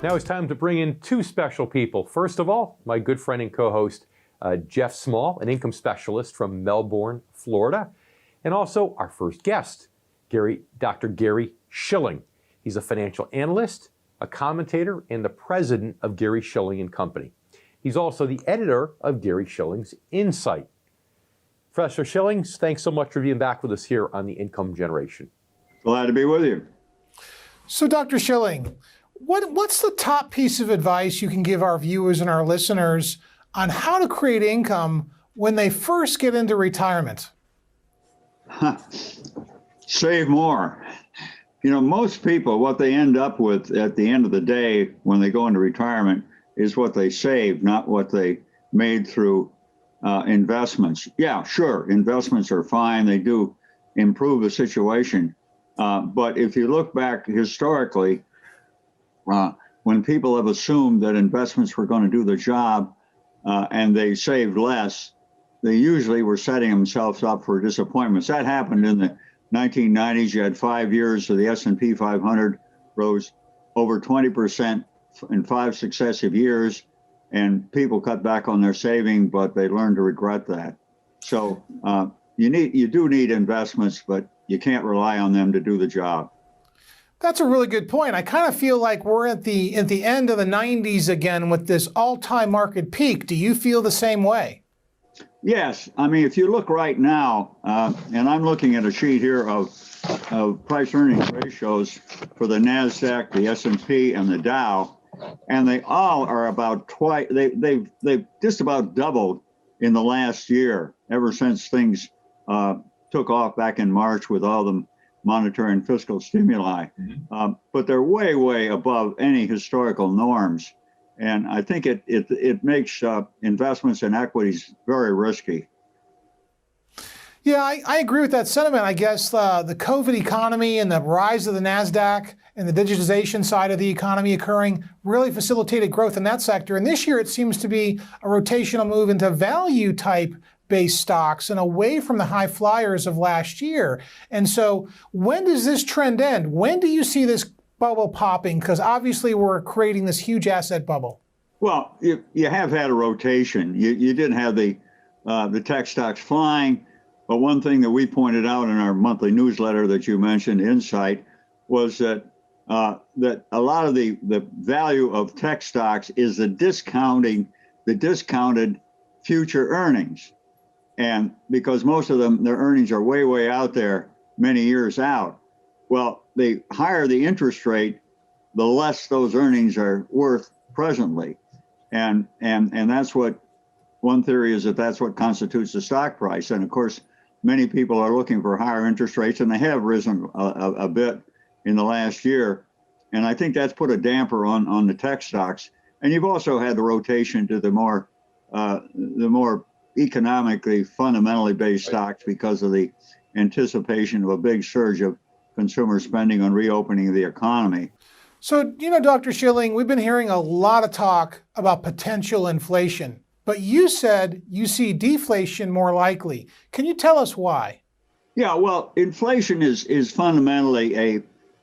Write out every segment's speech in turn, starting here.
Now it's time to bring in two special people. First of all, my good friend and co-host, Jeff Small, an income specialist from Melbourne, Florida. And also our first guest, Dr. Gary Shilling. He's a financial analyst, a commentator, and the president of Gary Shilling and Company. He's also the editor of Gary Shilling's Insight. Professor Shilling, thanks so much for being back with us here on The Income Generation. Glad to be with you. So, Dr. Shilling, what's the top piece of advice you can give our viewers and our listeners on how to create income when they first get into retirement? Save more. You know, most people, what they end up with at the end of the day when they go into retirement is what they saved, not what they made through investments. Yeah, sure, investments are fine. They do improve the situation. But if you look back historically, when people have assumed that investments were going to do the job and they saved less, they usually were setting themselves up for disappointments. That happened in the 1990s. You had 5 years of the S&P 500 rose over 20% in 5 successive years, and people cut back on their saving, but they learned to regret that. So you do need investments, but you can't rely on them to do the job. That's a really good point. I kind of feel like we're at the end of the 90s again with this all-time market peak. Do you feel the same way? Yes. I mean, if you look right now, and I'm looking at a sheet here of price earnings ratios for the NASDAQ, the S&P, and the Dow, and they all are about twice. They've just about doubled in the last year, ever since things took off back in March with all the monetary and fiscal stimuli. But they're way, way above any historical norms. And I think it makes investments in equities very risky. Yeah, I agree with that sentiment. I guess the COVID economy and the rise of the NASDAQ and the digitization side of the economy occurring really facilitated growth in that sector. And this year it seems to be a rotational move into value type based stocks and away from the high flyers of last year. And so when does this trend end? When do you see this bubble popping? Because obviously we're creating this huge asset bubble. Well, you have had a rotation. You did have the tech stocks flying. But one thing that we pointed out in our monthly newsletter that you mentioned, Insight, was that a lot of the value of tech stocks is the discounted future earnings. And because most of them, their earnings are way, way out there, many years out. Well, the higher the interest rate, the less those earnings are worth presently. And that's what one theory is, that's what constitutes the stock price. And of course, many people are looking for higher interest rates, and they have risen a bit in the last year. And I think that's put a damper on the tech stocks. And you've also had the rotation to the more economically, fundamentally based stocks because of the anticipation of a big surge of consumer spending on reopening the economy. So, Dr. Shilling, we've been hearing a lot of talk about potential inflation, but you said you see deflation more likely. Can you tell us why? Yeah, well, inflation is fundamentally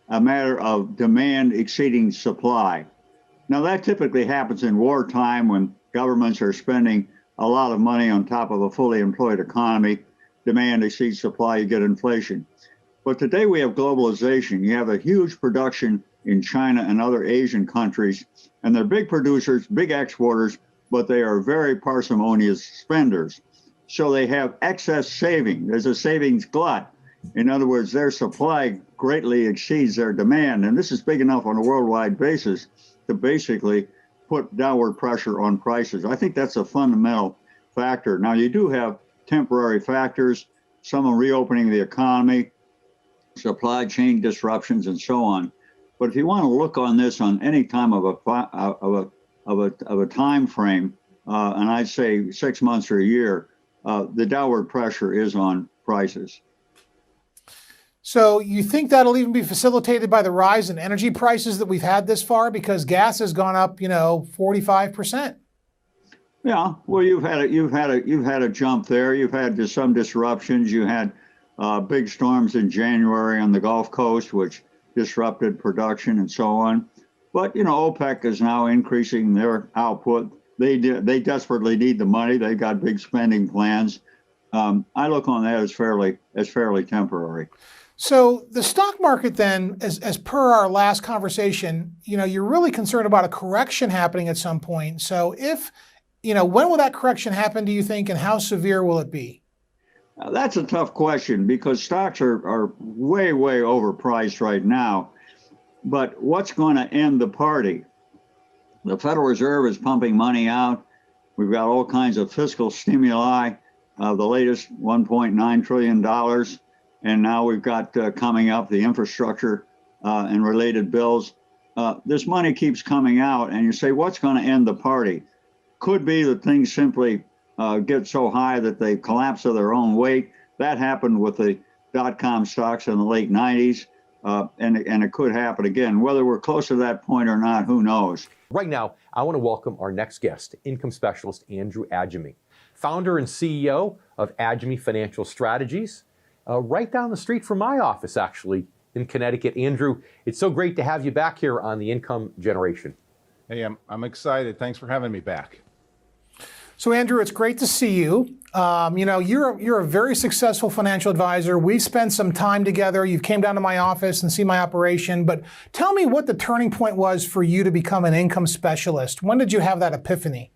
a matter of demand exceeding supply. Now, that typically happens in wartime when governments are spending a lot of money on top of a fully employed economy. Demand exceeds supply, you get inflation. But today we have globalization. You have a huge production in China and other Asian countries, and they're big producers, big exporters, but they are very parsimonious spenders. So they have excess saving. There's a savings glut. In other words, their supply greatly exceeds their demand. And this is big enough on a worldwide basis to basically put downward pressure on prices. I think that's a fundamental factor. Now, you do have temporary factors, some are reopening the economy, supply chain disruptions, and so on. But if you want to look on this on any time of a time frame, and I'd say 6 months or a year, the downward pressure is on prices. So you think that'll even be facilitated by the rise in energy prices that we've had this far, because gas has gone up, 45%? Yeah, well, you've had a jump there. You've had just some disruptions. You had big storms in January on the Gulf Coast, which disrupted production and so on. But OPEC is now increasing their output. They desperately need the money. They've got big spending plans. I look on that as fairly temporary. So the stock market then, as per our last conversation, you're really concerned about a correction happening at some point. So when will that correction happen, do you think, and how severe will it be? That's a tough question because stocks are way, way overpriced right now. But what's going to end the party? The Federal Reserve is pumping money out. We've got all kinds of fiscal stimuli, the latest $1.9 trillion. And now we've got coming up the infrastructure and related bills. This money keeps coming out, and you say, what's going to end the party? Could be that things simply get so high that they collapse of their own weight. That happened with the dot-com stocks in the late 90s, and it could happen again. Whether we're close to that point or not, who knows? Right now, I want to welcome our next guest, income specialist Andrew Agemy, founder and CEO of Agemy Financial Strategies, right down the street from my office, actually, in Connecticut. Andrew, it's so great to have you back here on the Income Generation. Hey, I'm excited. Thanks for having me back. So Andrew, it's great to see you. You're a very successful financial advisor. We've spent some time together. You've came down to my office and seen my operation. But tell me what the turning point was for you to become an income specialist. When did you have that epiphany?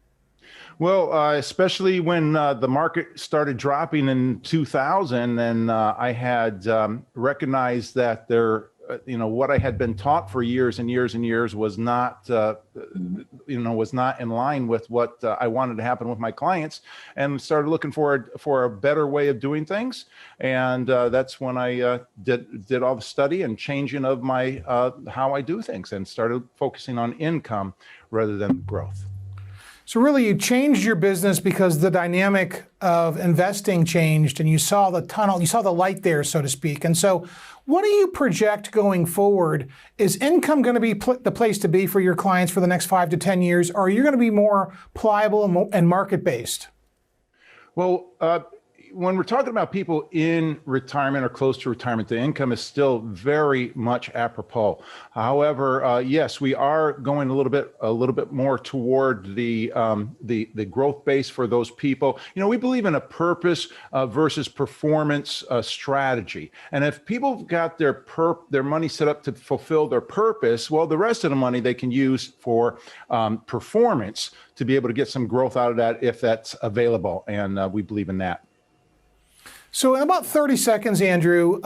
Well, especially when the market started dropping in 2000, and I had recognized that what I had been taught for years and years and years was not, was not in line with what I wanted to happen with my clients, and started looking for a better way of doing things. And that's when I did all the study and changing of my how I do things, and started focusing on income rather than growth. So really, you changed your business because the dynamic of investing changed, and you saw the tunnel, you saw the light there, so to speak. And so what do you project going forward? Is income going to be the place to be for your clients for the next 5 to 10 years, or are you going to be more pliable and market-based? Well, when we're talking about people in retirement or close to retirement, the income is still very much apropos. However, yes, we are going a little bit more toward the growth base for those people. We believe in a purpose versus performance strategy. And if people have got their money set up to fulfill their purpose, well, the rest of the money they can use for performance to be able to get some growth out of that if that's available. And we believe in that. So in about 30 seconds, Andrew,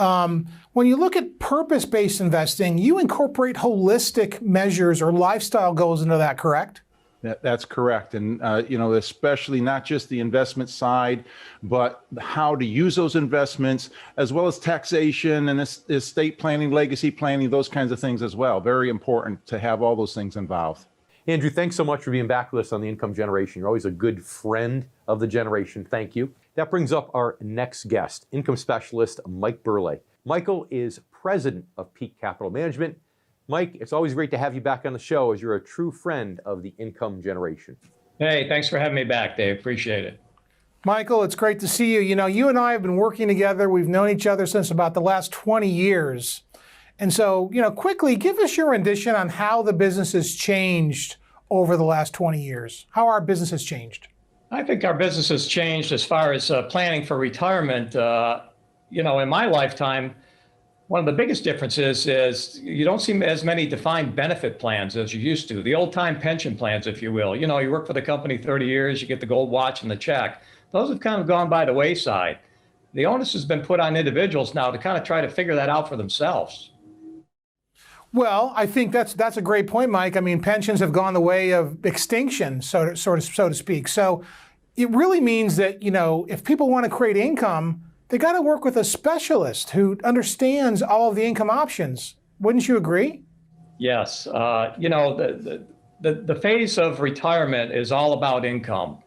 when you look at purpose-based investing, you incorporate holistic measures or lifestyle goals into that, correct? That's correct. And, especially not just the investment side, but how to use those investments, as well as taxation and estate planning, legacy planning, those kinds of things as well. Very important to have all those things involved. Andrew, thanks so much for being back with us on the Income Generation. You're always a good friend of the generation. Thank you. That brings up our next guest, income specialist Mike Burleigh. Michael is president of Peak Capital Management. Mike, it's always great to have you back on the show as you're a true friend of the Income Generation. Hey, thanks for having me back, Dave. Appreciate it. Michael, it's great to see you. You and I have been working together. We've known each other since about the last 20 years. And so, quickly, give us your rendition on how the business has changed over the last 20 years, how our business has changed. I think our business has changed as far as planning for retirement. In my lifetime, one of the biggest differences is you don't see as many defined benefit plans as you used to. The old-time pension plans, if you will. You work for the company 30 years, you get the gold watch and the check. Those have kind of gone by the wayside. The onus has been put on individuals now to kind of try to figure that out for themselves. Well, I think that's a great point, Mike. I mean, pensions have gone the way of extinction, so to speak. So it really means that, if people want to create income, they got to work with a specialist who understands all of the income options. Wouldn't you agree? Yes. The phase of retirement is all about income.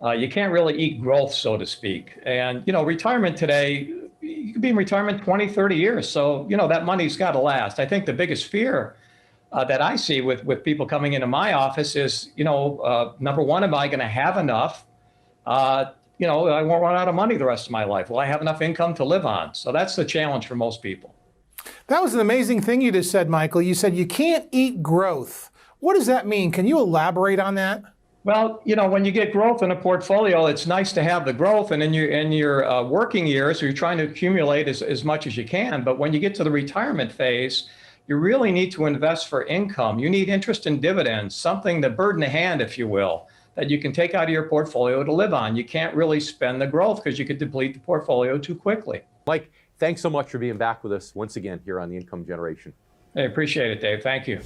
You can't really eat growth, so to speak. And, retirement today, you could be in retirement 20, 30 years. So, that money's got to last. I think the biggest fear that I see with people coming into my office is, number one, am I going to have enough? I won't run out of money the rest of my life. Will I have enough income to live on? So that's the challenge for most people. That was an amazing thing you just said, Michael. You said you can't eat growth. What does that mean? Can you elaborate on that? Well, when you get growth in a portfolio, it's nice to have the growth, and in your working years, you're trying to accumulate as much as you can. But when you get to the retirement phase, you really need to invest for income. You need interest and dividends, something, the bird in the hand, if you will, that you can take out of your portfolio to live on. You can't really spend the growth because you could deplete the portfolio too quickly. Mike, thanks so much for being back with us once again here on The Income Generation. I appreciate it, Dave. Thank you.